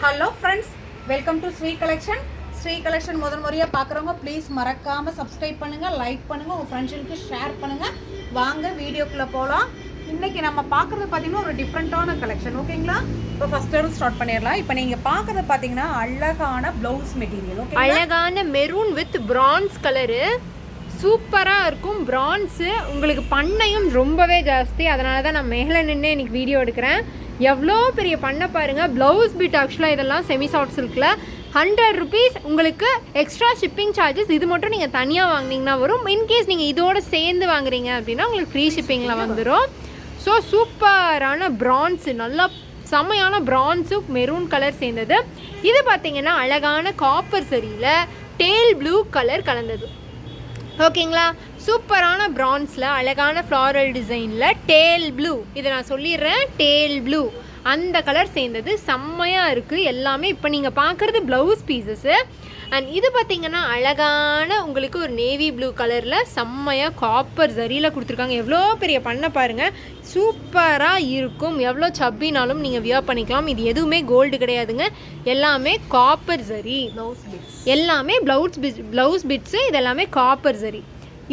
Hello friends, welcome to Sri collection. Sri collection முதல் முறையாக பார்க்குறவங்க ப்ளீஸ் மறக்காமல் சப்ஸ்கிரைப் பண்ணுங்கள், லைக் பண்ணுங்கள், உங்கள் ஃப்ரெண்ட்ஸுக்கு ஷேர் பண்ணுங்கள். வாங்க வீடியோக்குள்ளே போகலாம். இன்றைக்கி நம்ம பார்க்குறது பார்த்திங்கன்னா ஒரு டிஃப்ரெண்ட்டான கலெக்ஷன். ஓகேங்களா? இப்போ ஃபஸ்ட்டு ஸ்டார்ட் பண்ணிடலாம். இப்போ நீங்கள் பார்க்குறது பார்த்தீங்கன்னா அழகான ப்ளவுஸ் மெட்டீரியல். ஓகே, அழகான மெரூன் வித் பிரான்ஸ் கலரு சூப்பராக இருக்கும். பிரான்ஸு உங்களுக்கு பண்ணையும் ரொம்பவே ஜாஸ்தி, அதனால தான் நான் மேலே நின்று இன்றைக்கி வீடியோ எடுக்கிறேன். எவ்வளோ பெரிய பண்ணை பாருங்கள். ப்ளவுஸ் பிட் ஆக்சுவலாக இதெல்லாம் செமி சாஃப்ட் சில்கில் 100 rupees. உங்களுக்கு எக்ஸ்ட்ரா ஷிப்பிங் சார்ஜஸ் இது மட்டும் நீங்கள் தனியாக வாங்கினீங்கன்னா வரும். இன்கேஸ் நீங்கள் இதோடு சேர்ந்து வாங்குறீங்க அப்படின்னா உங்களுக்கு ஃப்ரீ ஷிப்பிங்கில் வந்துடும். ஸோ சூப்பரான பிரான்ஸு, நல்லா செம்மையான பிரான்ஸு மெரூன் கலர் சேர்ந்தது. இது பார்த்திங்கன்னா அழகான காப்பர் சரியில் டேல் ப்ளூ கலர் கலந்தது. ஓகேங்களா? சூப்பரான பிரான்ஸில் அழகான ஃப்ளாரல் டிசைனில் டேல் ப்ளூ, இதை நான் சொல்லிடுறேன், டேல் ப்ளூ அந்த கலர் சேர்ந்தது செம்மையாக இருக்குது எல்லாமே. இப்போ நீங்கள் பார்க்குறது ப்ளவுஸ் பீசஸ்ஸு. அண்ட் இது பார்த்திங்கன்னா அழகான உங்களுக்கு ஒரு நேவி ப்ளூ கலரில் செம்மையாக காப்பர் ஜரியில் கொடுத்துருக்காங்க. எவ்வளோ பெரிய பண்ணை பாருங்கள், சூப்பராக இருக்கும். எவ்வளோ சப்பினாலும் நீங்கள் வியர் பண்ணிக்கலாம். இது எதுவுமே கோல்டு கிடையாதுங்க, எல்லாமே காப்பர் ஜரி. எல்லாமே ப்ளவுஸ் பிட்ஸு, இது எல்லாமே காப்பர் ஜரி.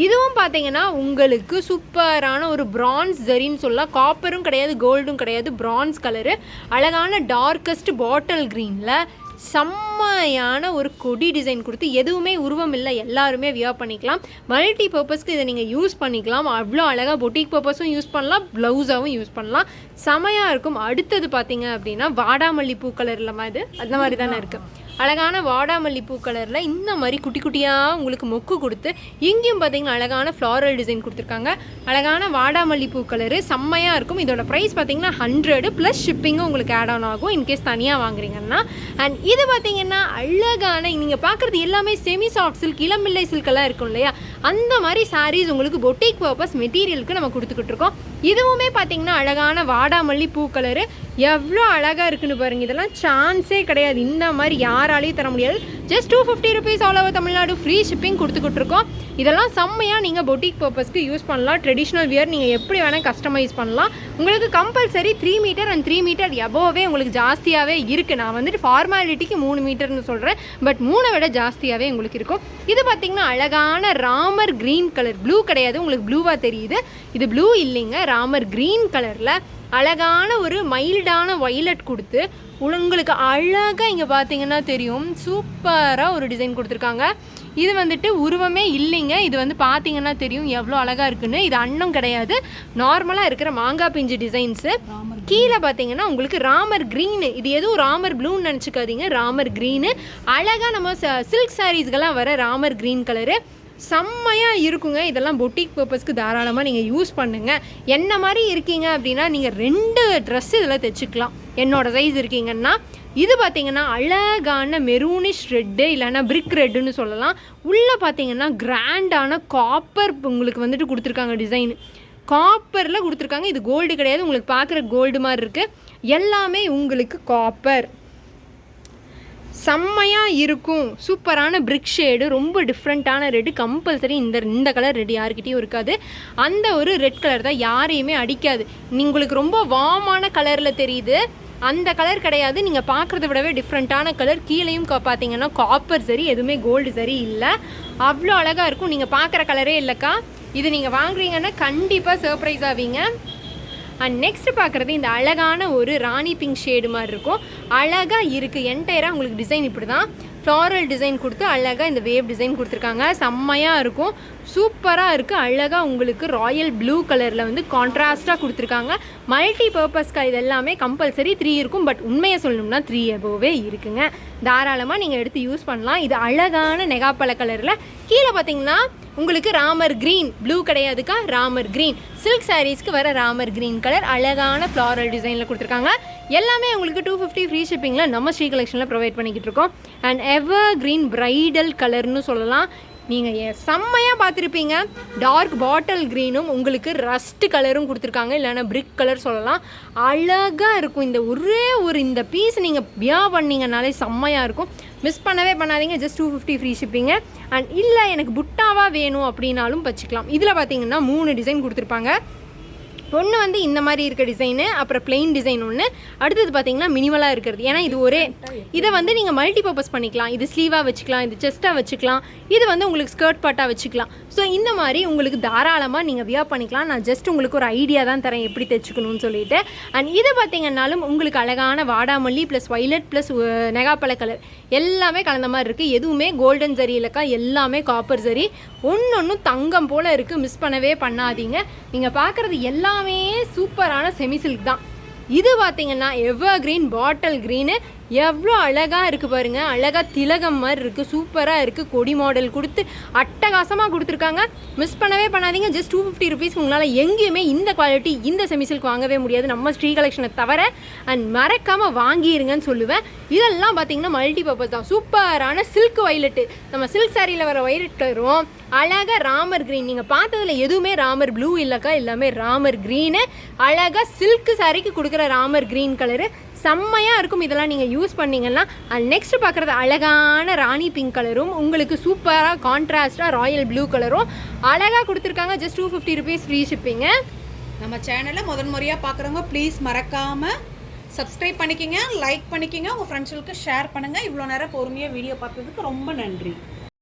இதுவும் பார்த்தீங்கன்னா உங்களுக்கு சூப்பரான ஒரு பிரான்ஸ் ஜரின்னு சொல்லலாம். காப்பரும் கிடையாது, கோல்டும் கிடையாது, பிரான்ஸ் கலரு. அழகான டார்க்கஸ்ட் பாட்டில் க்ரீனில் செம்மையான ஒரு கொடி டிசைன் கொடுத்து, எதுவுமே உருவம் இல்லை, எல்லாருமே வியர் பண்ணிக்கலாம். மல்டி பர்பஸ்க்கு இதை நீங்கள் யூஸ் பண்ணிக்கலாம். அவ்வளோ அழகாக பொட்டிக் பர்பஸும் யூஸ் பண்ணலாம், ப்ளவுஸாகவும் யூஸ் பண்ணலாம். செமையாக இருக்கும். அடுத்தது பார்த்தீங்க அப்படின்னா வாடாமல்லி பூ கலரில் மாதிரி அந்த மாதிரி தானே இருக்குது. அழகான வாடாமல்லி பூ கலரில் இந்த மாதிரி குட்டி குட்டியாக உங்களுக்கு மொக்கு கொடுத்து, இங்கேயும் பார்த்தீங்கன்னா அழகான ஃப்ளாரல் டிசைன் கொடுத்துருக்காங்க. அழகான வாடாமல்லி பூ கலரு செம்மையாக இருக்கும். இதோட ப்ரைஸ் பார்த்தீங்கன்னா 100 ப்ளஸ் ஷிப்பிங்கும் உங்களுக்கு ஆட் ஆன் ஆகும் இன்கேஸ் தனியாக வாங்குறீங்கன்னா. அண்ட் இது பார்த்தீங்கன்னா அழகான, நீங்கள் பார்க்குறது எல்லாமே செமி சாஃப்ட் சில்க், இளம்பிள்ளை சில்கெல்லாம் இருக்கும் இல்லையா, அந்த மாதிரி சாரீஸ் உங்களுக்கு பொட்டிக் பர்பஸ் மெட்டீரியலுக்கு நம்ம கொடுத்துக்கிட்டு இருக்கோம். இதுவுமே பார்த்தீங்கன்னா அழகான வாடாமல்லி பூ கலரு எவ்வளோ அழகாக இருக்குன்னு பாருங்கள். இதெல்லாம் சான்ஸே கிடையாது, இந்த மாதிரி யாராலையும் தர முடியாது. Just 250 rupees all over Tamil Nadu free shipping கொடுத்துக்கிட்டுருக்கோம். இதெல்லாம் செம்மையாக நீங்கள் பொட்டிக் பர்பஸ்க்கு யூஸ் பண்ணலாம். ட்ரெடிஷ்னல் வியர் நீங்கள் எப்படி வேணால் கஸ்டமைஸ் பண்ணலாம். உங்களுக்கு கம்பல்சரி 3 மீட்டர் அண்ட் 3 மீட்டர் எபோவே உங்களுக்கு ஜாஸ்தியாகவே இருக்குது. நான் வந்துட்டு ஃபார்மாலிட்டிக்கு 3 மீட்டர்னு சொல்கிறேன், பட் 3 விட ஜாஸ்தியாகவே உங்களுக்கு இருக்கும். இது பார்த்திங்கன்னா அழகான ராமர் க்ரீன் கலர், ப்ளூ கிடையாது, உங்களுக்கு ப்ளூவாக தெரியுது, இது ப்ளூ இல்லைங்க, ராமர் க்ரீன் கலரில் அழகான ஒரு மைல்டான வயலட் கொடுத்து உங்களுக்கு அழகாக இங்கே பார்த்தீங்கன்னா தெரியும், சூப்பராக ஒரு டிசைன் கொடுத்துருக்காங்க. இது வந்துட்டு உருவமே இல்லைங்க, இது வந்து பார்த்தீங்கன்னா தெரியும் எவ்வளோ அழகாக இருக்குன்னு. இது அன்னம் கிடையாது, நார்மலாக இருக்கிற மாங்காய் பிஞ்சு டிசைன்ஸு. கீழே பார்த்தீங்கன்னா உங்களுக்கு ராமர் க்ரீனு, இது எதுவும் ராமர் ப்ளூன்னு நினச்சிக்காதீங்க, ராமர் க்ரீனு. அழகாக நம்ம சில்க் சாரீஸ்கெல்லாம் வர ராமர் க்ரீன் கலரு செம்மையாக இருக்குங்க. இதெல்லாம் பொட்டிக் பர்பஸ்க்கு தாராளமாக நீங்கள் யூஸ் பண்ணுங்கள். என்ன மாதிரி இருக்கீங்க அப்படின்னா நீங்கள் 2 ட்ரெஸ்ஸு இதில் தைச்சிக்கலாம். என்னோடய சைஸ் இருக்கீங்கன்னா இது பார்த்திங்கன்னா அழகான மெரூனிஷ் ரெட்டு, இல்லைன்னா பிரிக் ரெட்டுன்னு சொல்லலாம். உள்ளே பார்த்தீங்கன்னா கிராண்டான காப்பர் உங்களுக்கு வந்துட்டு கொடுத்துருக்காங்க. டிசைன் காப்பரில் கொடுத்துருக்காங்க. இது கோல்டு கிடையாது, உங்களுக்கு பார்க்குற கோல்டு மாதிரி இருக்குது. எல்லாமே உங்களுக்கு காப்பர், செம்மையாக இருக்கும். சூப்பரான பிரிக் ஷேடு, ரொம்ப டிஃப்ரெண்ட்டான ரெட்டு. கம்பல்சரி இந்த கலர் ரெட் யாருக்கிட்டையும் இருக்காது. அந்த ஒரு ரெட் கலர் தான் யாரையுமே அடிக்காது. உங்களுக்கு ரொம்ப வார்மான கலரில் தெரியுது, அந்த கலர் கிடையாது. நீங்கள் பார்க்குறத விடவே டிஃப்ரெண்ட்டான கலர். கீழேயும் பார்த்தீங்கன்னா காப்பர் சரி, எதுவுமே கோல்டு சரி இல்லை, அவ்வளோ அழகாக இருக்கும். நீங்கள் பார்க்குற கலரே இல்லைக்கா. இது நீங்கள் வாங்குறீங்கன்னா கண்டிப்பாக சர்ப்ரைஸ் ஆவீங்க. அண்ட் நெக்ஸ்ட்டு பார்க்குறது இந்த அழகான ஒரு ராணி பிங்க் ஷேடு மாதிரி இருக்கும். அழகாக இருக்குது. என்டையராக உங்களுக்கு டிசைன் இப்படி தான் ஃப்ளாரல் டிசைன் கொடுத்து அழகாக இந்த வேவ் டிசைன் கொடுத்துருக்காங்க. செம்மையாக இருக்கும், சூப்பராக இருக்குது. அழகாக உங்களுக்கு ராயல் ப்ளூ கலரில் வந்து கான்ட்ராஸ்ட்டாக கொடுத்துருக்காங்க. மல்டி பர்பஸ்க்கு இது எல்லாமே கம்பல்சரி 3 இருக்கும், பட் உண்மையை சொல்லணும்னா 3 எபோவே இருக்குங்க. தாராளமாக நீங்கள் எடுத்து யூஸ் பண்ணலாம். இது அழகான நெகாப்பழ கலரில். கீழே பார்த்தீங்கன்னா உங்களுக்கு ராமர் க்ரீன், ப்ளூ கிடையாதுக்கா, ராமர் க்ரீன். சில்க் சாரீஸ்க்கு வர ராமர் க்ரீன் கலர் அழகான ஃப்ளாரல் டிசைனில் கொடுத்துருக்காங்க. எல்லாமே உங்களுக்கு 250 ஃப்ரீ ஷிப்பிங்கில் நம்ம ஸ்ரீ கலெக்ஷனில் ப்ரொவைட் பண்ணிக்கிட்டு இருக்கோம். அண்ட் எவர் க்ரீன் பிரைடல் கலர்னு சொல்லலாம். நீங்கள் செம்மையாக பார்த்துருப்பீங்க. டார்க் பாட்டில் க்ரீனும் உங்களுக்கு ரஸ்ட் கலரும் கொடுத்துருக்காங்க, இல்லைன்னா பிரிக் கலர் சொல்லலாம். அழகாக இருக்கும். இந்த பீஸ் நீங்கள் வியர் பண்ணிங்கனாலே செம்மையாக இருக்கும். மிஸ் பண்ணவே பண்ணாதீங்க. Just 250 free ஷிப்பிங்க. அண்ட் இல்லை எனக்கு புட்டாவாக வேணும் அப்படின்னாலும் வச்சுக்கலாம். இதில் பார்த்தீங்கன்னா 3 டிசைன் கொடுத்துருப்பாங்க. ஒன்று வந்து இந்த மாதிரி இருக்க டிசைனு, அப்புறம் பிளெயின் டிசைன் ஒன்று, அடுத்தது பார்த்தீங்கன்னா மினிமலாக இருக்கிறது. ஏன்னா இது ஒரே இதை வந்து நீங்கள் மல்டி பர்பஸ் பண்ணிக்கலாம். இது ஸ்லீவாக வச்சுக்கலாம், இது செஸ்ட்டாக வச்சுக்கலாம், இது வந்து உங்களுக்கு ஸ்கர்ட் பாட்டாக வச்சுக்கலாம். ஸோ இந்த மாதிரி உங்களுக்கு தாராளமாக நீங்கள் வியர் பண்ணிக்கலாம். நான் ஜஸ்ட் உங்களுக்கு ஒரு ஐடியா தான் தரேன் எப்படி தைச்சுக்கணும்னு சொல்லிட்டு. அண்ட் இது பார்த்தீங்கன்னாலும் உங்களுக்கு அழகான வாடாமல்லி ப்ளஸ் வைலட் ப்ளஸ் நெகாப்பழ கலர் எல்லாமே கலந்த மாதிரி இருக்குது. எதுவுமே கோல்டன் ஜரி இல்லைக்கா, எல்லாமே காப்பர் ஜரி, ஒன்று தங்கம் போல் இருக்குது. மிஸ் பண்ணவே பண்ணாதீங்க. நீங்கள் பார்க்குறது எல்லாமே சூப்பரான செமி சில்க் தான். இது பார்த்தீங்கன்னா எவர் கிரீன் பாட்டில் க்ரீனு, எவ்வளோ அழகாக இருக்குது பாருங்கள். அழகாக திலகம் மாதிரி இருக்குது, சூப்பராக இருக்குது. கொடி மாடல் கொடுத்து அட்டகாசமாக கொடுத்துருக்காங்க. மிஸ் பண்ணவே பண்ணாதீங்க. ஜஸ்ட் 250 ருபீஸ்க்கு உங்களால் எங்கேயுமே இந்த குவாலிட்டி இந்த செமி சில்க் வாங்கவே முடியாது, நம்ம ஸ்ரீ கலெக்ஷனை தவிர. அண்ட் மறக்காமல் வாங்கிடுங்கன்னு சொல்லுவேன். இதெல்லாம் பார்த்தீங்கன்னா மல்டி பர்பஸ் தான். சூப்பரான சில்க் வைலட்டு, நம்ம சில்க் சாரியில் வர வைலட் கலரும் அழகாக ராமர் க்ரீன். நீங்கள் பார்த்ததில் எதுவுமே ராமர் ப்ளூ இல்லைக்கா, எல்லாமே ராமர் க்ரீனு. அழகாக சில்க் சாரிக்கு கொடுக்குற ராமர் க்ரீன் கலரு செம்மையாக இருக்கும். இதெல்லாம் நீங்கள் யூஸ் பண்ணிங்கன்னா. அண்ட் நெக்ஸ்ட் பார்க்குறது அழகான ராணி பிங்க் கலரும், உங்களுக்கு சூப்பராக கான்ட்ராஸ்டாக ராயல் ப்ளூ கலரும் அழகாக கொடுத்துருக்காங்க. Just 250 rupees free shipping. நம்ம சேனலை முறையாக பார்க்குறவங்க ப்ளீஸ் மறக்காமல் சப்ஸ்கிரைப் பண்ணிக்கோங்க, லைக் பண்ணிக்கோங்க, உங்கள் ஃப்ரெண்ட்ஸுக்கு ஷேர் பண்ணுங்கள். இவ்வளோ நேரம் பொறுமையாக வீடியோ பார்த்ததுக்கு ரொம்ப நன்றி.